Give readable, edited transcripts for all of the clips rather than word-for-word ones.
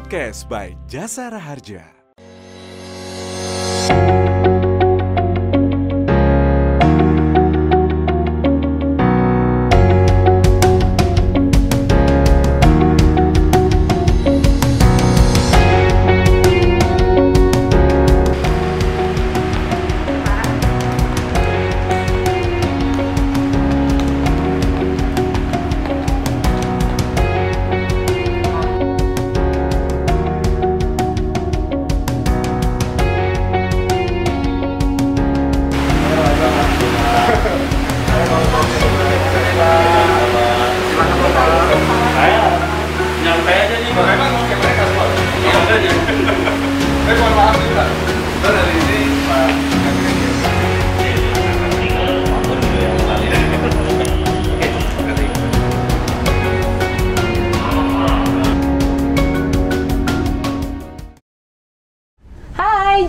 Podcast by Jasara Harja.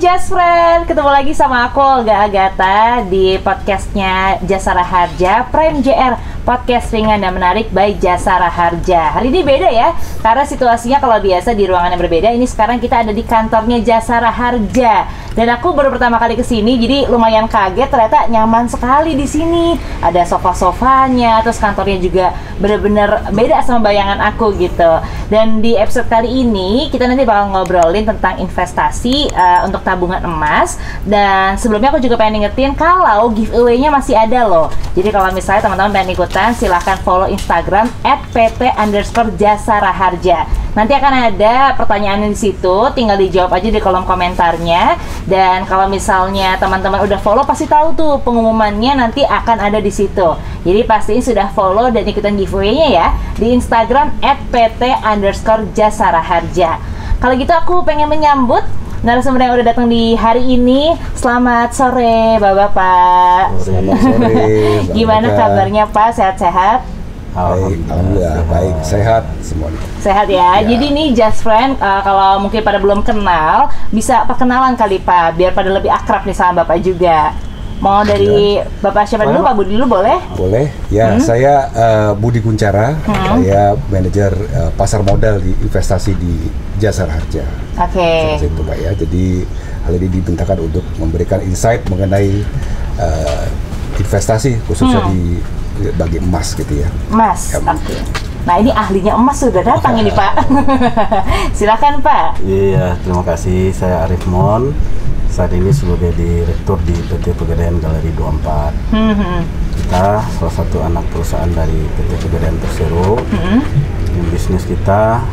Just Friend, ketemu lagi sama aku Olga Agatha di podcastnya Jasara Harja Prime JR, podcast ringan dan menarik by Jasara Harja. Hari ini beda ya, karena situasinya kalau biasa di ruangan yang berbeda, ini sekarang kita ada di kantornya Jasara Harja. Dan aku baru pertama kali kesini, jadi lumayan kaget, ternyata nyaman sekali di sini. Ada sofa-sofanya, terus kantornya juga bener-bener beda sama bayangan aku gitu. Dan di episode kali ini kita nanti bakal ngobrolin tentang investasi untuk tabungan emas. Dan sebelumnya aku juga pengen ingetin kalau giveaway-nya masih ada loh. Jadi kalau misalnya teman-teman pengen ikutan, silahkan follow Instagram @pt_jasaraharja. Nanti akan ada pertanyaan di situ, tinggal dijawab aja di kolom komentarnya. Dan kalau misalnya teman-teman udah follow, pasti tahu tuh pengumumannya nanti akan ada di situ. Jadi pastiin sudah follow dan ikutan giveaway-nya ya di Instagram @pt_jasaraharja. Kalau gitu aku pengen menyambut narasumber yang udah datang di hari ini. Selamat sore Bapak-bapak. Selamat sore. Gimana kabarnya Pak? Sehat-sehat? Alhamdulillah baik, sehat semuanya. Sehat ya. Jadi nih Just Friend, kalau mungkin pada belum kenal, bisa perkenalan kali Pak, biar pada lebih akrab nih sama Bapak juga. Mau dari Bapak siapa dulu? Pak Budi dulu boleh? Boleh. Ya, saya Budi Kunchara. Saya manajer pasar modal di investasi di Jasara Harja. Oke. Itu Pak ya. Jadi hal ini dibentangkan untuk memberikan insight mengenai investasi khususnya di bagi emas gitu ya. Emas. Oke. Nah ini ahlinya emas sudah datang ini Pak. Silakan Pak. Iya, terima kasih. Saya Arif Mon. Saat ini sebagai direktur di PT Pegadaian Galeri 24. Kita salah satu anak perusahaan dari PT Pegadaian Persero. Yang bisnis kita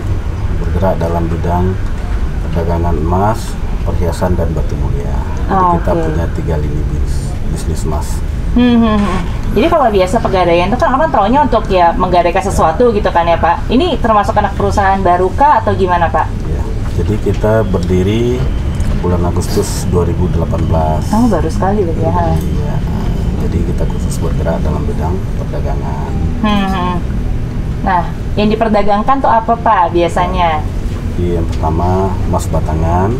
bergerak dalam bidang perdagangan emas, perhiasan dan batu mulia. Jadi kita punya 3 lini bisnis emas. Jadi kalau biasa pegadaian itu kan orang taunya untuk ya menggadaikan sesuatu gitu kan ya Pak. Ini termasuk anak perusahaan baru kah atau gimana Pak? Ya, jadi kita berdiri bulan Agustus 2018. Oh baru sekali ya. Iya. Jadi kita khusus bergerak dalam bidang perdagangan. Nah, yang diperdagangkan tuh apa Pak biasanya? Yang pertama emas batangan,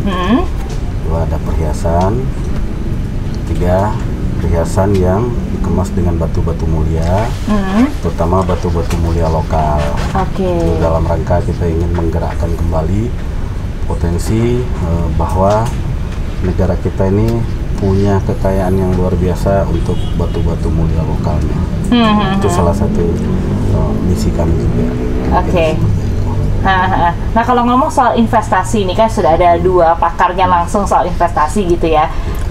kedua ada perhiasan, ketiga perhiasan yang dikemas dengan batu-batu mulia, terutama batu-batu mulia lokal. Dalam rangka kita ingin menggerakkan kembali potensi bahwa negara kita ini punya kekayaan yang luar biasa untuk batu-batu mulia lokalnya. Itu salah satu misi kami juga. Nah kalau ngomong soal investasi ini kan sudah ada 2 pakarnya langsung soal investasi gitu ya.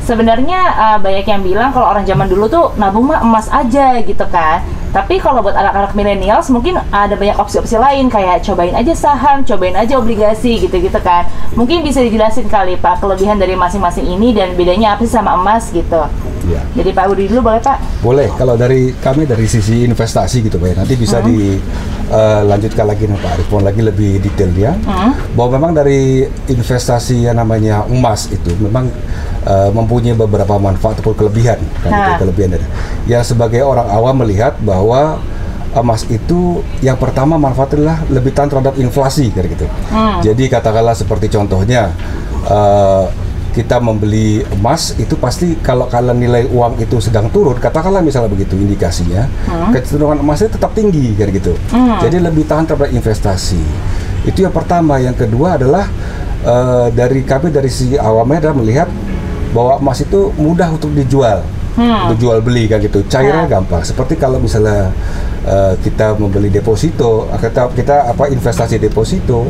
Sebenarnya banyak yang bilang kalau orang zaman dulu tuh nabung mah emas aja gitu kan. Tapi kalau buat anak-anak millennials mungkin ada banyak opsi-opsi lain kayak cobain aja saham, cobain aja obligasi gitu-gitu kan. Mungkin bisa dijelasin kali Pak kelebihan dari masing-masing ini dan bedanya apa sih sama emas gitu. Ya. Jadi Pak Budi dulu boleh Pak? Boleh, kalau dari kami dari sisi investasi gitu Pak ya. Nanti bisa dilanjutkan lagi nih Pak Arif lagi lebih detail ya. Bahwa memang dari investasi yang namanya emas itu memang mempunyai beberapa manfaat ataupun kelebihan kan itu kelebihan dari. Ya sebagai orang awam melihat bahwa emas itu yang pertama manfaatnya adalah lebih tahan terhadap inflasi kayak gitu. Jadi katakanlah seperti contohnya kita membeli emas itu pasti kalau kalian nilai uang itu sedang turun, katakanlah misalnya begitu indikasinya, kecenderungan emasnya tetap tinggi kayak gitu. Jadi lebih tahan terhadap investasi. Itu yang pertama. Yang kedua adalah dari sisi awamnya adalah melihat bahwa emas itu mudah untuk dijual, untuk jual beli kan gitu, cairnya gampang. Seperti kalau misalnya kita membeli deposito, kita investasi deposito,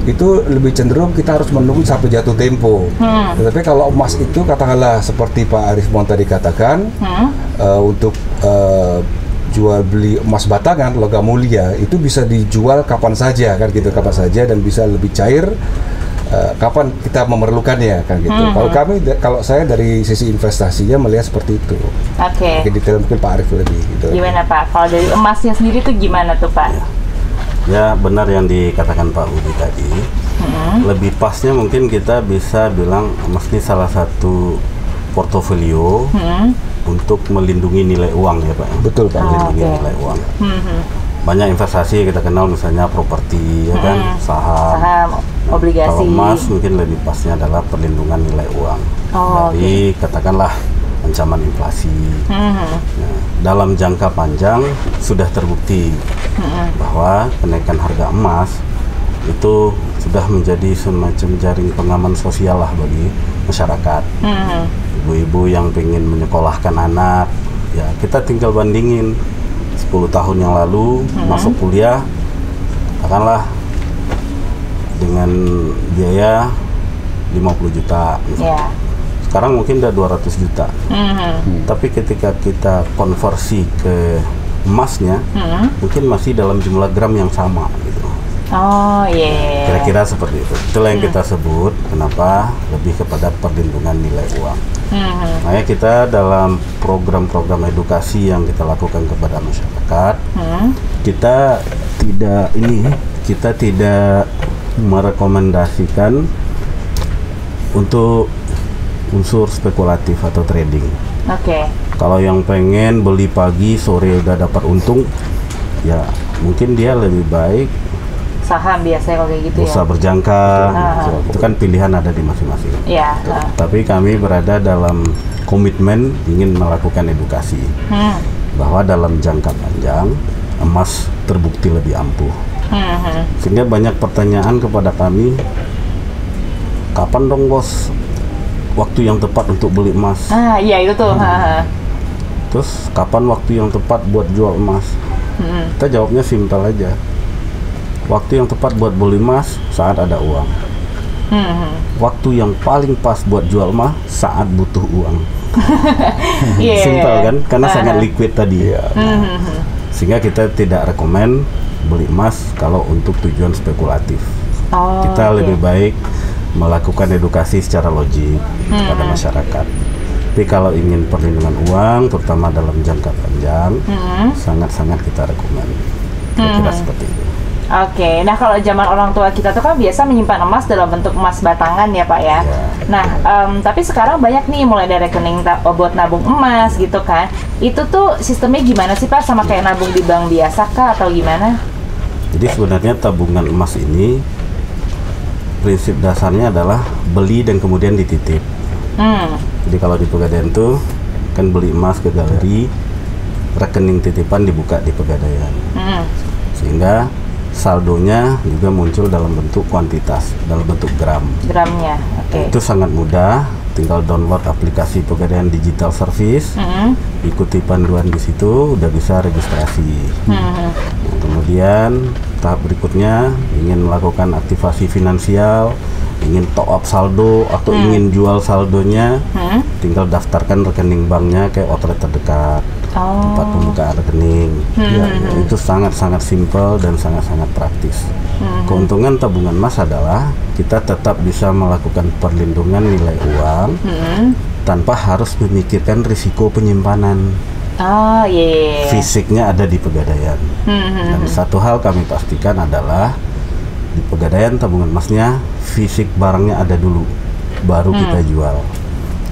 itu lebih cenderung kita harus menunggu sampai jatuh tempo. Tetapi kalau emas itu katakanlah seperti Pak Arifmon tadi katakan, untuk jual beli emas batangan logam mulia itu bisa dijual kapan saja kan gitu, kapan saja, dan bisa lebih cair kapan kita memerlukannya kan gitu. Kalau saya dari sisi investasinya melihat seperti itu. Oke. Detail mungkin Pak Arif lebih gitu. Gimana Pak? Kalau dari emasnya sendiri tuh gimana tuh Pak? Ya benar yang dikatakan Pak Budi tadi. Lebih pasnya mungkin kita bisa bilang emas ini salah satu portofolio untuk melindungi nilai uang ya Pak. Betul Pak. Melindungi nilai uang. Banyak investasi kita kenal misalnya properti, ya kan, saham, obligasi. Kalau emas mungkin lebih pasnya adalah perlindungan nilai uang dari katakanlah ancaman inflasi. Nah, dalam jangka panjang sudah terbukti bahwa kenaikan harga emas itu sudah menjadi semacam jaring pengaman sosial lah bagi masyarakat. Ibu-ibu yang ingin menyekolahkan anak, ya kita tinggal bandingin 10 tahun yang lalu masuk kuliah, katakanlah dengan biaya 50 juta. Sekarang mungkin udah 200 juta. Tapi ketika kita konversi ke emasnya, mungkin masih dalam jumlah gram yang sama gitu. Kira-kira seperti itu. Itulah yang kita sebut kenapa lebih kepada perlindungan nilai uang. Makanya kita dalam program-program edukasi yang kita lakukan kepada masyarakat, kita tidak merekomendasikan untuk unsur spekulatif atau trading. Kalau yang pengen beli pagi sore udah dapat untung, ya mungkin dia lebih baik saham biasanya kalau kayak gitu bursa berjangka. Itu kan pilihan ada di masing-masing. Tapi kami berada dalam komitmen ingin melakukan edukasi bahwa dalam jangka panjang emas terbukti lebih ampuh. Sehingga banyak pertanyaan kepada kami, kapan dong bos waktu yang tepat untuk beli emas? Iya itu tuh. Terus kapan waktu yang tepat buat jual emas? Kita jawabnya simpel aja. Waktu yang tepat buat beli emas saat ada uang. Waktu yang paling pas buat jual emas saat butuh uang. Simpel kan? Karena sangat liquid tadi. Sehingga kita tidak rekomen beli emas kalau untuk tujuan spekulatif. Kita lebih baik melakukan edukasi secara logik kepada masyarakat. Tapi kalau ingin perlindungan uang, terutama dalam jangka panjang, sangat-sangat kita rekomen. Kira-kira seperti itu. Nah kalau zaman orang tua kita tuh kan biasa menyimpan emas dalam bentuk emas batangan ya Pak ya. Nah tapi sekarang banyak nih mulai dari rekening buat nabung emas gitu kan. Itu tuh sistemnya gimana sih Pak? Sama kayak nabung di bank biasa kah atau gimana? Jadi sebenarnya tabungan emas ini prinsip dasarnya adalah beli dan kemudian dititip. Jadi kalau di Pegadaian tuh kan beli emas ke galeri, rekening titipan dibuka di Pegadaian. Sehingga saldonya juga muncul dalam bentuk kuantitas, dalam bentuk gramnya. Itu sangat mudah, tinggal download aplikasi Pegadaian Digital Service, ikuti panduan di situ, udah bisa registrasi. Kemudian tahap berikutnya ingin melakukan aktivasi finansial, ingin top up saldo atau ingin jual saldonya, tinggal daftarkan rekening banknya ke outlet terdekat. Tempat pembukaan rekening. Itu sangat-sangat simpel dan sangat-sangat praktis. Keuntungan tabungan emas adalah kita tetap bisa melakukan perlindungan nilai uang tanpa harus memikirkan risiko penyimpanan. Fisiknya ada di Pegadaian. Dan satu hal kami pastikan adalah di Pegadaian tabungan emasnya fisik barangnya ada dulu, baru kita jual.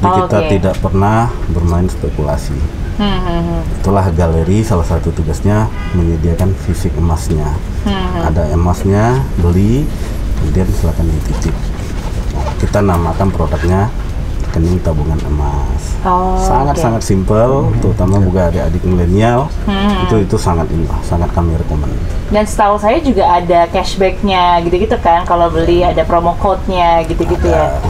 Jadi kita tidak pernah bermain spekulasi. Itulah galeri salah satu tugasnya menyediakan fisik emasnya. Ada emasnya, beli, kemudian silakan dititip. Kita namakan produknya rekening tabungan emas. Oh, Sangat simpel, terutama buat adik-adik milenial. Itu sangat kami rekomend. Dan setahu saya juga ada cashbacknya gitu-gitu kan, kalau beli ada promo code-nya gitu-gitu ya.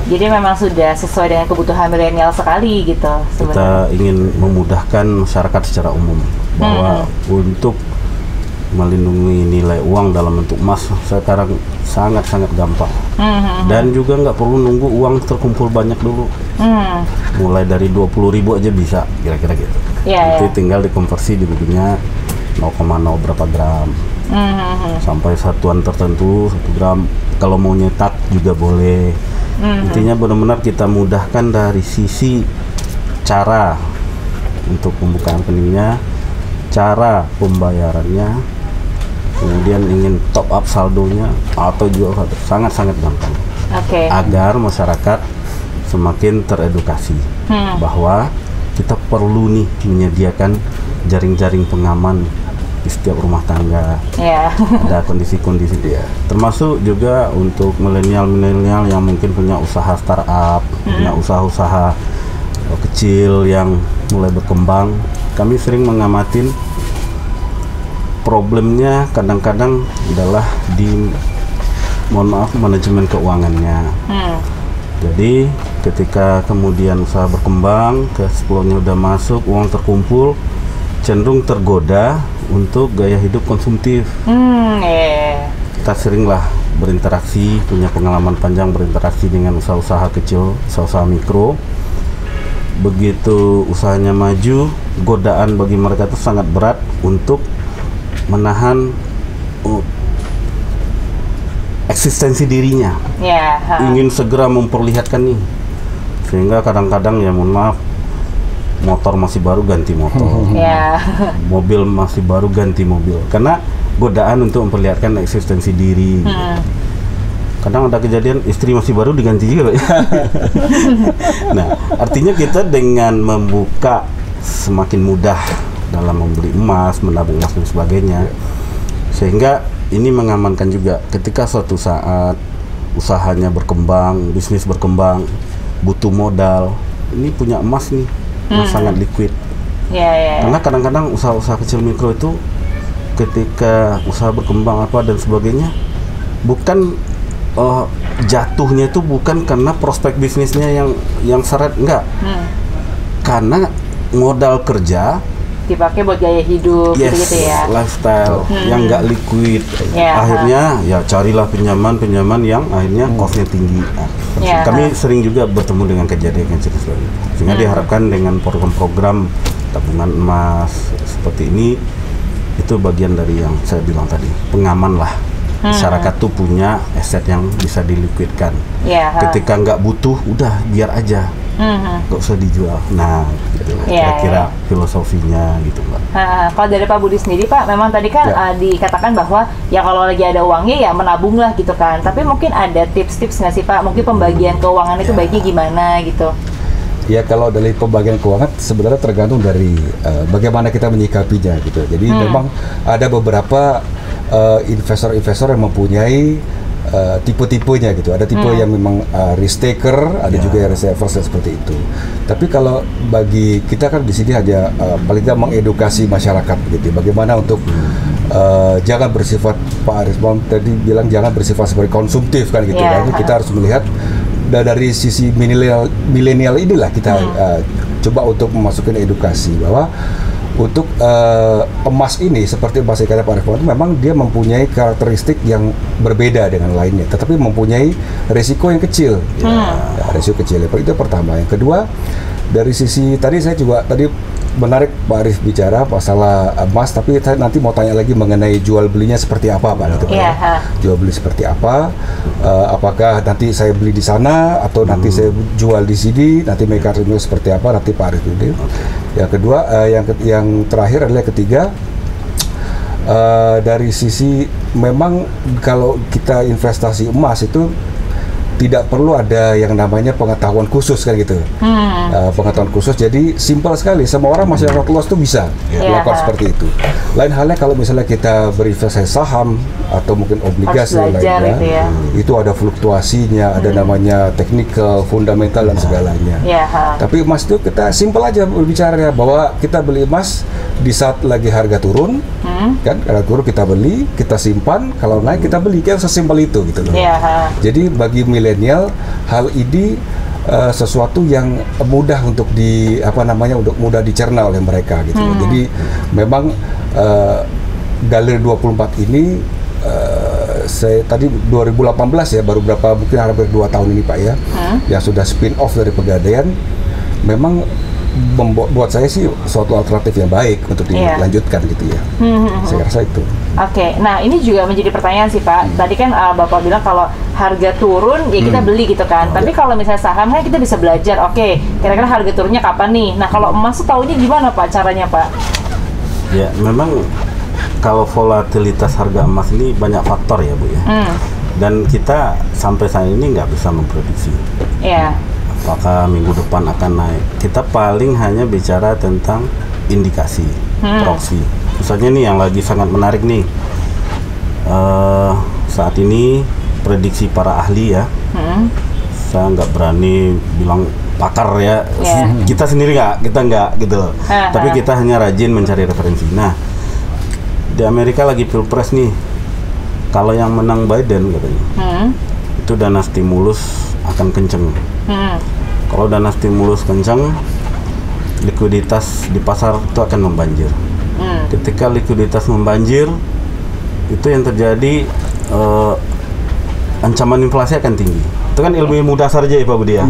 Jadi memang sudah sesuai dengan kebutuhan milenial sekali gitu sebenarnya. Kita ingin memudahkan masyarakat secara umum bahwa untuk melindungi nilai uang dalam bentuk emas sekarang sangat gampang. Dan juga nggak perlu nunggu uang terkumpul banyak dulu. Mulai dari 20.000 aja bisa, kira-kira gitu. Nanti tinggal dikonversi jadinya 0,0 berapa gram. Sampai satuan tertentu 1 gram. Kalau mau nyetak juga boleh. Intinya benar-benar kita mudahkan dari sisi cara untuk pembukaan rekeningnya, cara pembayarannya, kemudian ingin top up saldonya atau juga sangat gampang. Agar masyarakat semakin teredukasi bahwa kita perlu nih menyediakan jaring-jaring pengaman di setiap rumah tangga. Ada kondisi-kondisi termasuk juga untuk milenial yang mungkin punya usaha startup, punya usaha-usaha kecil yang mulai berkembang. Kami sering mengamatin problemnya kadang-kadang adalah di manajemen keuangannya. Jadi ketika kemudian usaha berkembang, cash flow-nya udah masuk, uang terkumpul, cenderung tergoda untuk gaya hidup konsumtif. Kita seringlah berinteraksi, punya pengalaman panjang berinteraksi dengan usaha-usaha kecil, usaha-usaha mikro. Begitu usahanya maju, godaan bagi mereka itu sangat berat untuk menahan eksistensi dirinya. Ingin segera memperlihatkan nih, sehingga kadang-kadang ya mohon maaf, motor masih baru ganti motor, mobil masih baru ganti mobil, karena godaan untuk memperlihatkan eksistensi diri. Kadang ada kejadian istri masih baru diganti juga. Nah, artinya kita dengan membuka semakin mudah dalam membeli emas, menabung emas dan sebagainya, sehingga ini mengamankan juga ketika suatu saat usahanya berkembang, bisnis berkembang, butuh modal, ini punya emas nih yang sangat liquid. Karena kadang-kadang usaha-usaha kecil mikro itu ketika usaha berkembang apa dan sebagainya, bukan jatuhnya itu bukan karena prospek bisnisnya yang seret, enggak. Karena modal kerja dipakai buat gaya hidup, gitu ya. Lifestyle yang nggak liquid. Akhirnya ya carilah pinjaman yang akhirnya costnya tinggi. Kami sering juga bertemu dengan kejadian seperti ini, sehingga diharapkan dengan program-program tabungan emas seperti ini, itu bagian dari yang saya bilang tadi, pengaman lah. Masyarakat tuh punya aset yang bisa diliquidkan. Ketika nggak butuh, udah biar aja, nggak usah dijual. Nah, gitu kira-kira filosofinya gitu, Mbak. Kalau dari Pak Budi sendiri, Pak, memang tadi kan dikatakan bahwa ya kalau lagi ada uangnya ya menabung lah gitu kan. Tapi mungkin ada tips-tips nggak sih, Pak? Mungkin pembagian keuangan itu baiknya gimana gitu? Ya, kalau dari pembagian keuangan sebenarnya tergantung dari bagaimana kita menyikapinya gitu. Jadi memang ada beberapa investor-investor yang mempunyai tipe-tipenya gitu. Ada tipe yang memang risk taker, ada juga yang risk averse seperti itu. Tapi kalau bagi kita kan di sini hanya paling tidak mengedukasi masyarakat gitu. Bagaimana untuk jangan bersifat, Pak Arisman tadi bilang jangan bersifat seperti konsumtif kan gitu. Jadi kita harus melihat dari sisi milenial inilah kita coba untuk memasukkan edukasi bahwa untuk emas ini seperti emas yang kata Pak Arisman, memang dia mempunyai karakteristik yang berbeda dengan lainnya, tetapi mempunyai risiko yang kecil. Risiko kecil itu pertama. Yang kedua, dari sisi tadi saya juga menarik Pak Arif bicara masalah emas, tapi saya nanti mau tanya lagi mengenai jual belinya seperti apa, Pak. Gitu, jual beli seperti apa? Apakah nanti saya beli di sana atau nanti saya jual di sini? Nanti mekanisme seperti apa? Nanti Pak Arif dulu. Yang kedua, yang terakhir adalah ketiga. Dari sisi memang kalau kita investasi emas itu tidak perlu ada yang namanya pengetahuan khusus kan gitu. Pengetahuan khusus, jadi simpel sekali, semua orang masyarakat luas tuh bisa melakukan seperti itu. Lain halnya kalau misalnya kita berinvestasi saham atau mungkin obligasi lainnya, itu ada fluktuasinya, ada namanya technical, fundamental dan segalanya. Tapi emas itu kita simpel aja berbicara bahwa kita beli emas di saat lagi harga turun, kan harga turun kita beli, kita simpan, kalau naik kita beli, kan sesimpel itu gitu loh. Jadi bagi milenial hal ini sesuatu yang mudah untuk untuk mudah dicerna oleh mereka gitu. Jadi memang Galeri 24 ini saya tadi 2018 ya, baru mungkin hampir 2 tahun ini Pak ya, yang sudah spin off dari Pegadaian, memang buat saya sih suatu alternatif yang baik untuk dilanjutkan gitu ya. Saya rasa itu. Oke, nah ini juga menjadi pertanyaan sih Pak. Tadi kan Bapak bilang kalau harga turun ya kita beli gitu kan. Tapi kalau misalnya saham kan kita bisa belajar, oke, kira-kira harga turunnya kapan nih. Nah kalau emas tuh taunya gimana Pak caranya Pak? Ya memang kalau volatilitas harga emas ini banyak faktor ya Bu ya. Dan kita sampai saat ini nggak bisa memprediksi. Apakah minggu depan akan naik? Kita paling hanya bicara tentang indikasi, proksi. Misalnya nih yang lagi sangat menarik nih, saat ini prediksi para ahli ya, saya nggak berani bilang pakar ya, kita sendiri kita nggak gitu, tapi kita hanya rajin mencari referensi. Nah, di Amerika lagi pilpres nih, kalau yang menang Biden katanya, itu dana stimulus akan kenceng. Kalau dana stimulus kenceng, likuiditas di pasar itu akan membanjir. Ketika likuiditas membanjir, itu yang terjadi ancaman inflasi akan tinggi. Itu kan ilmu dasar aja ya Pak Budi ya.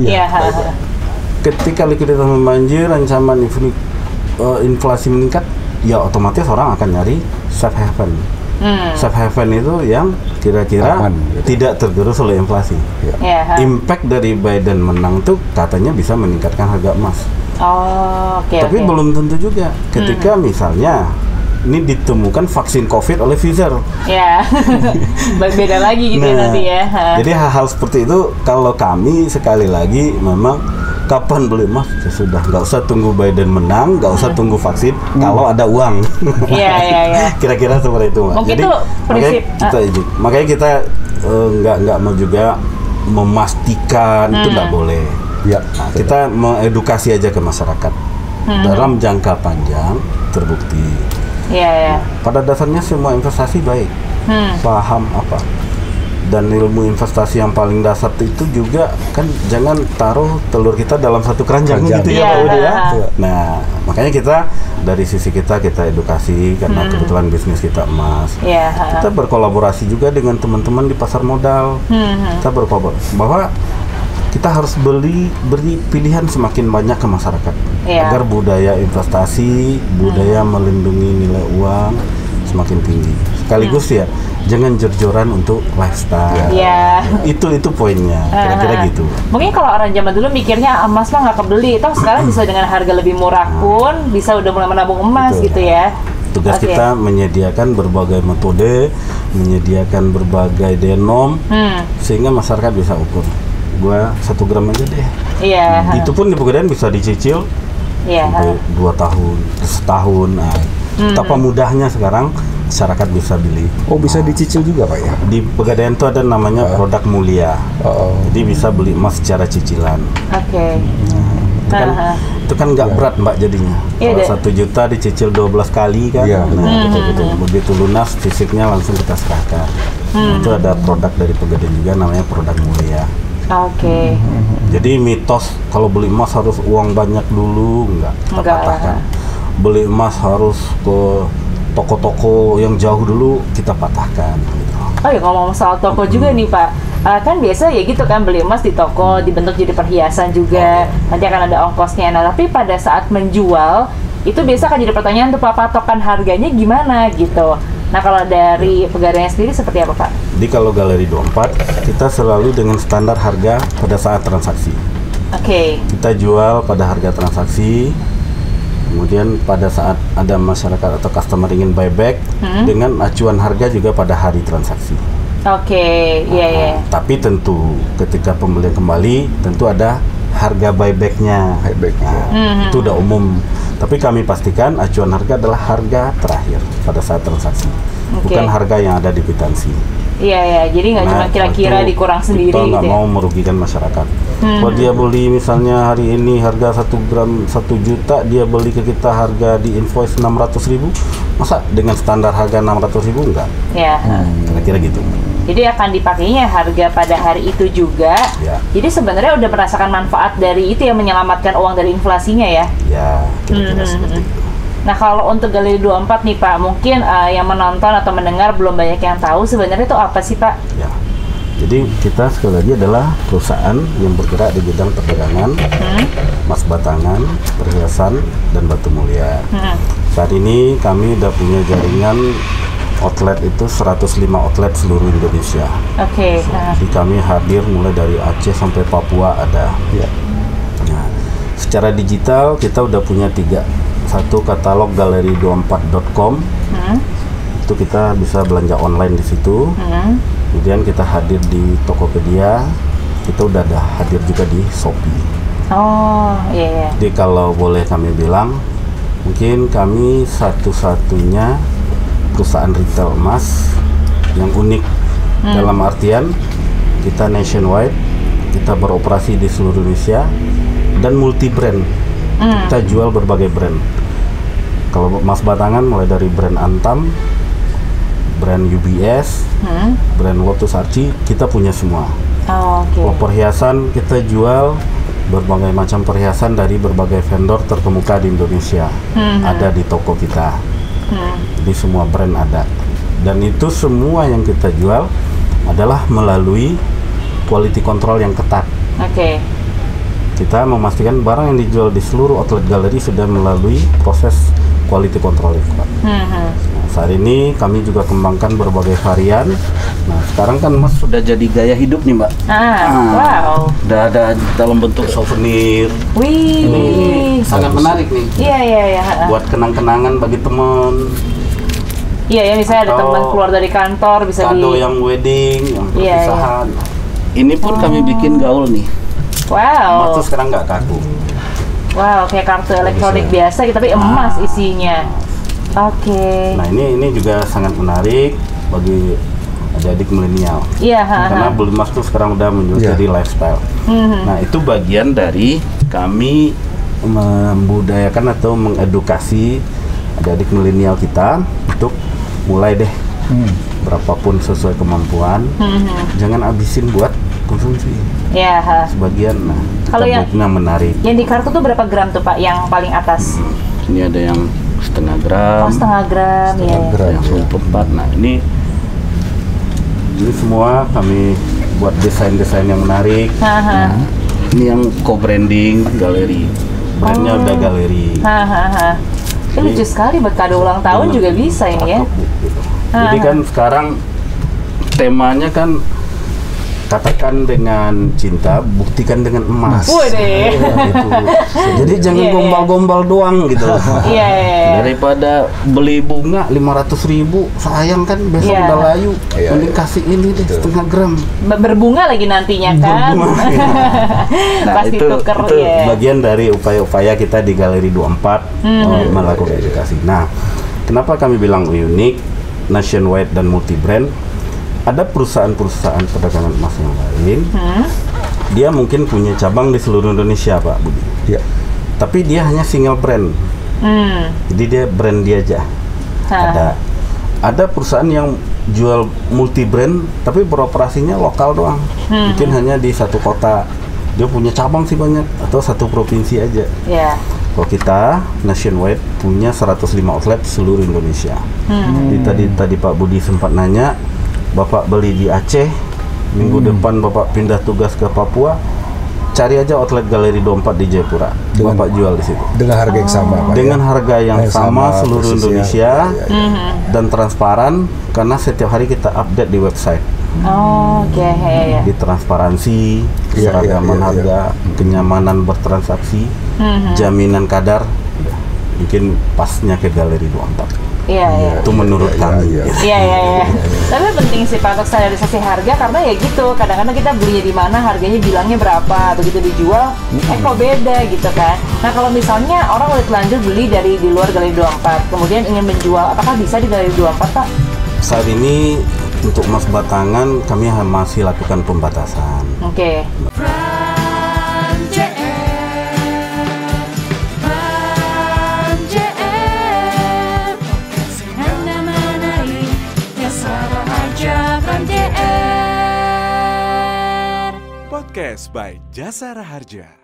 Ketika likuiditas membanjir, ancaman inflasi meningkat, ya otomatis orang akan nyari safe haven. Safe haven itu yang kira-kira tidak tergerus oleh inflasi. Impact dari Biden menang tuh katanya bisa meningkatkan harga emas. Tapi belum tentu juga. Ketika misalnya ini ditemukan vaksin COVID oleh Pfizer, beda lagi gitu nanti ya. Jadi hal-hal seperti itu kalau kami sekali lagi memang kapan beli emas ya sudah, nggak usah tunggu Biden menang, nggak usah tunggu vaksin, kalau ada uang. Kira-kira seperti itu Mas. Mungkin jadi itu prinsip makanya kita nggak mau juga memastikan itu nggak boleh. Nah, kita mengedukasi aja ke masyarakat. Dalam jangka panjang terbukti. Pada dasarnya semua investasi baik. Paham apa? Dan ilmu investasi yang paling dasar itu juga kan jangan taruh telur kita dalam satu keranjang gitu ya Pak Udi ya. Nah, makanya kita dari sisi kita edukasi karena kebetulan bisnis kita emas. Kita berkolaborasi juga dengan teman-teman di pasar modal. Kita berkolaborasi bahwa kita harus beri pilihan semakin banyak ke masyarakat agar budaya investasi, budaya melindungi nilai uang semakin tinggi. Sekaligus ya jangan jor-joran untuk lifestyle. Itu poinnya. Kira-kira gitu. Mungkin kalau orang zaman dulu mikirnya emas mah nggak kebeli, toh sekarang bisa dengan harga lebih murah pun bisa udah mulai menabung emas gitu ya. Tugas kita menyediakan berbagai metode, menyediakan berbagai denom, sehingga masyarakat bisa ukur. Gua 1 gram aja deh. Itu pun di Pegadaian bisa dicicil sampai 2 tahun, setahun. Nah, betapa mudahnya sekarang masyarakat bisa beli. Bisa dicicil juga Pak ya? Di Pegadaian itu ada namanya produk mulia. Jadi bisa beli emas secara cicilan. Itu kan nggak berat Mbak jadinya. Kalau 1 juta dicicil 12 kali kan. Betul-betul. Begitu lunas fisiknya langsung kita serahkan. Itu ada produk dari Pegadaian juga namanya produk mulia. Jadi mitos kalau beli emas harus uang banyak dulu, enggak, kita patahkan. Beli emas harus ke toko-toko yang jauh dulu, kita patahkan gitu. Ngomong soal toko juga nih Pak, kan biasa ya gitu kan, beli emas di toko dibentuk jadi perhiasan juga, nanti akan ada ongkosnya. Nah tapi pada saat menjual itu biasa kan jadi pertanyaan tuh Pak, patokan harganya gimana gitu. Nah kalau dari Pegadaian sendiri seperti apa Pak? Jadi kalau Galeri 24 kita selalu dengan standar harga pada saat transaksi. Kita jual pada harga transaksi. Kemudian pada saat ada masyarakat atau customer ingin buyback dengan acuan harga juga pada hari transaksi. Oke, iya. Tapi tentu ketika pembelian kembali tentu ada harga buybacknya. Itu udah umum. Tapi kami pastikan acuan harga adalah harga terakhir pada saat transaksi, bukan harga yang ada di kwitansi. Iya, jadi nggak cuma kira-kira dikurang sendiri kita nggak gitu mau merugikan masyarakat. Kalau dia beli misalnya hari ini harga 1 gram 1 juta, dia beli ke kita harga di invoice 600.000, masa dengan standar harga 600.000 enggak? Iya. Kira-kira gitu. Jadi akan dipakainya harga pada hari itu juga. Ya. Jadi sebenarnya udah merasakan manfaat dari itu yang menyelamatkan uang dari inflasinya ya. Ya, kira-kira seperti itu. Nah, kalau untuk Galeri 24 nih Pak, mungkin yang menonton atau mendengar belum banyak yang tahu sebenarnya itu apa sih Pak? Ya. Jadi kita sekali lagi adalah perusahaan yang bergerak di bidang perdagangan, emas batangan, perhiasan, dan batu mulia. Saat ini kami udah punya jaringan outlet itu 105 outlet seluruh Indonesia. Oke. Jadi kami hadir mulai dari Aceh sampai Papua ada. Ya. Nah, secara digital kita udah punya 3. Satu katalog galeri24.com. Itu kita bisa belanja online di situ. Kemudian kita hadir di Tokopedia. Kita udah ada hadir juga di Shopee. Oh, iya. Jadi kalau boleh kami bilang, mungkin kami satu-satunya perusahaan retail emas yang unik dalam artian kita nationwide, kita beroperasi di seluruh Indonesia dan multi brand. Kita jual berbagai brand. Kalau emas batangan mulai dari brand Antam, brand UBS, brand Lotus Archie, kita punya semua. Kalau perhiasan kita jual berbagai macam perhiasan dari berbagai vendor terkemuka di Indonesia, ada di toko kita. Jadi semua brand ada, dan itu semua yang kita jual adalah melalui quality control yang ketat. Kita memastikan barang yang dijual di seluruh outlet galeri sudah melalui proses quality control yang ketat. Nah, saat ini kami juga kembangkan berbagai varian. Nah, sekarang kan Mas sudah jadi gaya hidup nih Mbak. Wow. Udah ada dalam bentuk souvenir. Wih. Ini sangat menarik nih. Iya. Buat kenang-kenangan bagi teman. Iya ya, misalnya ada teman keluar dari kantor bisa kado yang wedding, yang perpisahan. Ini pun kami bikin gaul nih. Wow. Emas tuh sekarang nggak kaku. Wow, kayak kartu elektronik biasa tapi emas isinya. Nah ini juga sangat menarik bagi adik-adik milenial. Iya. Karena beli emas tuh sekarang udah menjadi lifestyle. Nah itu bagian dari kami membudayakan atau mengedukasi adik-adik milenial kita untuk mulai deh berapapun sesuai kemampuan, jangan habisin buat konsumsi. Iya. Sebagian, kalau yang menarik. Yang di kartu tuh berapa gram tuh Pak? Yang paling atas? Ini ada yang setengah gram. Oh, setengah gram, ya. Yang 24. Nah ini semua kami buat desain-desain yang menarik. Nah, ini yang co-branding galeri. Brandnya udah galeri. Ini lucu sekali buat kado ulang tahun juga bisa ini ya. Gitu. Jadi kan sekarang temanya kan katakan dengan cinta, buktikan dengan emas. Waduh. Gitu. Jadi jangan gombal-gombal doang gitu. Daripada beli bunga 500.000, sayang kan besok udah layu. Mending kasih ini deh setengah gram. Berbunga lagi nantinya kan. Nah, pasti itu bagian dari upaya-upaya kita di Galeri 24 melakukan edukasi. Nah, kenapa kami bilang unik, nationwide dan multi brand? Ada perusahaan-perusahaan perdagangan emas yang lain, dia mungkin punya cabang di seluruh Indonesia, Pak Budi. Ya. Tapi dia hanya single brand. Jadi dia brand dia aja. Ada perusahaan yang jual multi brand, tapi beroperasinya lokal doang. Mungkin hanya di satu kota. Dia punya cabang sih banyak, atau satu provinsi aja. Kalau kita nationwide punya 105 outlet seluruh Indonesia. Jadi tadi Pak Budi sempat nanya, Bapak beli di Aceh, minggu depan Bapak pindah tugas ke Papua, cari aja outlet Galeri 24 di Jayapura. Bapak jual di situ. Dengan harga yang sama, Pak. Dengan harga yang sama seluruh Indonesia dan transparan, karena setiap hari kita update di website. Di transparansi, keragaman harga, kenyamanan bertransaksi, jaminan kadar, mungkin pasnya ke Galeri 24. Iya. Itu menurut kami. Iya. Tapi penting sih Pak untuk standarisasi harga karena ya gitu. Kadang-kadang kita belinya di mana harganya bilangnya berapa, begitu dijual, kok beda gitu kan. Nah kalau misalnya orang udah terlanjur beli dari di luar Galeri 24, kemudian ingin menjual, apakah bisa di Galeri 24 Pak? Saat ini untuk emas batangan kami masih lakukan pembatasan. Oke. Podcast by Jasara Harja.